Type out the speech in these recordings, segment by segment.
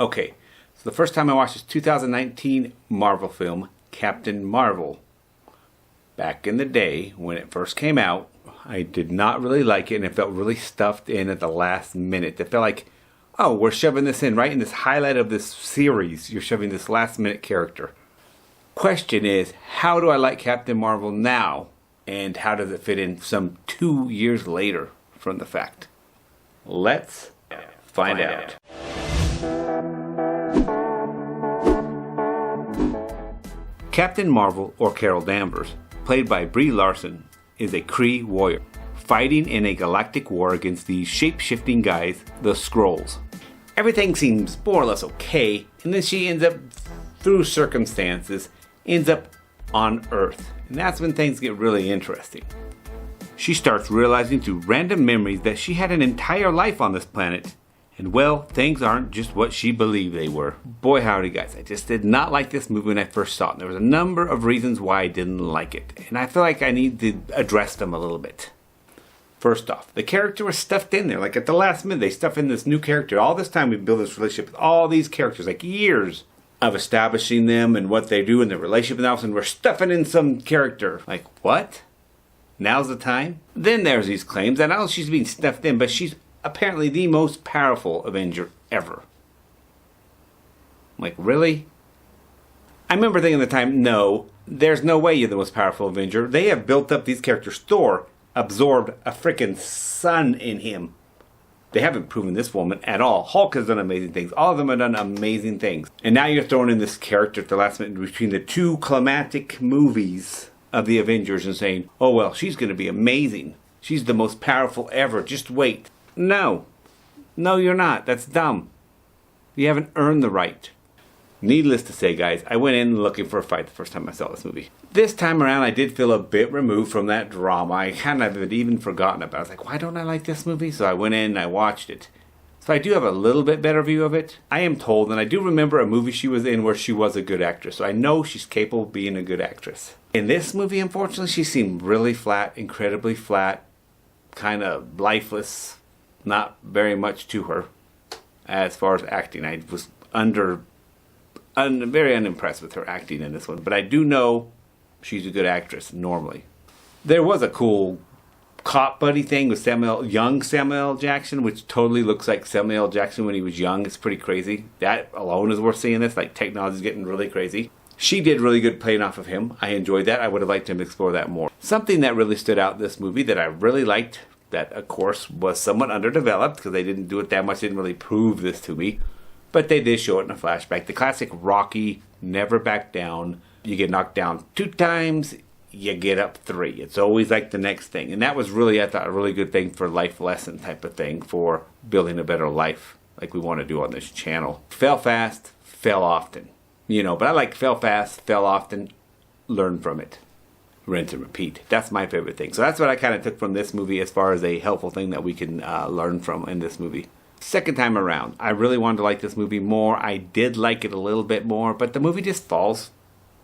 Okay, so the first time I watched this 2019 Marvel film, Captain Marvel. Back in the day, when it first came out, I did not really like it, and it felt really stuffed in at the last minute. It felt like, oh, we're shoving this in, right? In this highlight of this series, you're shoving this last minute character. Question is, how do I like Captain Marvel now? And how does it fit in some 2 years later from the fact? Let's find out. Captain Marvel, or Carol Danvers, played by Brie Larson, is a Kree warrior, fighting in a galactic war against these shape-shifting guys, the Skrulls. Everything seems more or less okay, and then she ends up, through circumstances, ends up on Earth. And that's when things get really interesting. She starts realizing through random memories that she had an entire life on this planet. And well, things aren't just what she believed they were. Boy howdy guys, I just did not like this movie when I first saw it. And there was a number of reasons why I didn't like it. And I feel like I need to address them a little bit. First off, the character was stuffed in there. Like at the last minute, they stuff in this new character. All this time we build this relationship with all these characters, like years of establishing them and what they do in their relationship. And all of a sudden we're stuffing in some character. Like, what? Now's the time? Then there's these claims that not only she's being stuffed in, but she's apparently the most powerful Avenger ever. Like, really? I remember thinking at the time, no, there's no way you're the most powerful Avenger. They have built up these characters. Thor absorbed a freaking sun in him. They haven't proven this woman at all. Hulk has done amazing things. All of them have done amazing things. And now you're throwing in this character at the last minute between the two climatic movies of the Avengers and saying, oh well, she's going to be amazing. She's the most powerful ever. Just wait. No. No, you're not. That's dumb. You haven't earned the right. Needless to say, guys, I went in looking for a fight the first time I saw this movie. This time around, I did feel a bit removed from that drama. I kind of had even forgotten about it. I was like, why don't I like this movie? So I went in and I watched it. So I do have a little bit better view of it. I am told, and I do remember a movie she was in where she was a good actress. So I know she's capable of being a good actress. In this movie, unfortunately, she seemed really flat, incredibly flat, kind of lifeless. Not very much to her as far as acting. I was very unimpressed with her acting in this one. But I do know she's a good actress normally. There was a cool cop buddy thing with young Samuel L. Jackson, which totally looks like Samuel L. Jackson when he was young. It's pretty crazy. That alone is worth seeing this. Like, technology's getting really crazy. She did really good playing off of him. I enjoyed that. I would have liked him to explore that more. Something that really stood out in this movie that I really liked, that of course was somewhat underdeveloped because they didn't do it that much, didn't really prove this to me, but they did show it in a flashback. The classic Rocky, never back down. You get knocked down 2 times, you get up 3. It's always like the next thing. And that was really, I thought, a really good thing for life lesson type of thing for building a better life like we want to do on this channel. Fail fast, fail often. You know, but I like fail fast, fail often, learn from it. Rinse and repeat. That's my favorite thing. So that's what I kind of took from this movie as far as a helpful thing that we can learn from in this movie. Second time around, I really wanted to like this movie more. I did like it a little bit more, but the movie just falls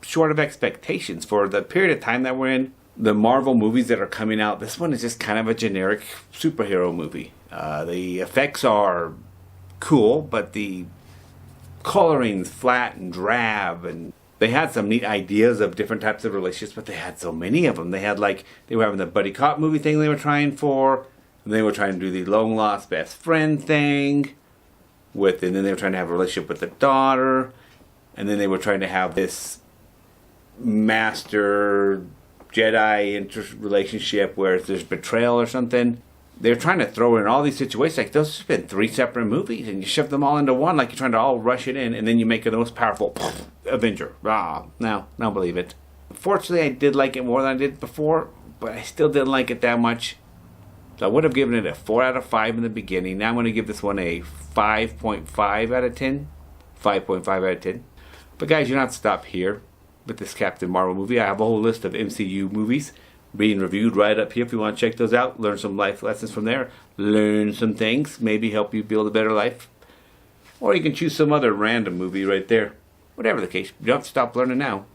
short of expectations for the period of time that we're in. The Marvel movies that are coming out, this one is just kind of a generic superhero movie. The effects are cool, but the coloring's flat and drab, and they had some neat ideas of different types of relationships, but they had so many of them. They were having the buddy cop movie thing they were trying for, and they were trying to do the long lost best friend thing and then they were trying to have a relationship with the daughter, and then they were trying to have this master Jedi relationship where there's betrayal or something. They're trying to throw in all these situations. Like, those have been 3 separate movies, and you shove them all into one, like you're trying to all rush it in, and then you make it the most powerful Avenger. No, don't believe it. Fortunately, I did like it more than I did before, but I still didn't like it that much. So I would have given it a 4 out of 5 in the beginning. Now I'm going to give this one a 5.5 out of 10. 5.5 out of 10. But guys, you don't have to stop here with this Captain Marvel movie. I have a whole list of MCU movies being reviewed right up here if you want to check those out. Learn some life lessons from there. Learn some things. Maybe help you build a better life. Or you can choose some other random movie right there. Whatever the case, you don't have to stop learning now.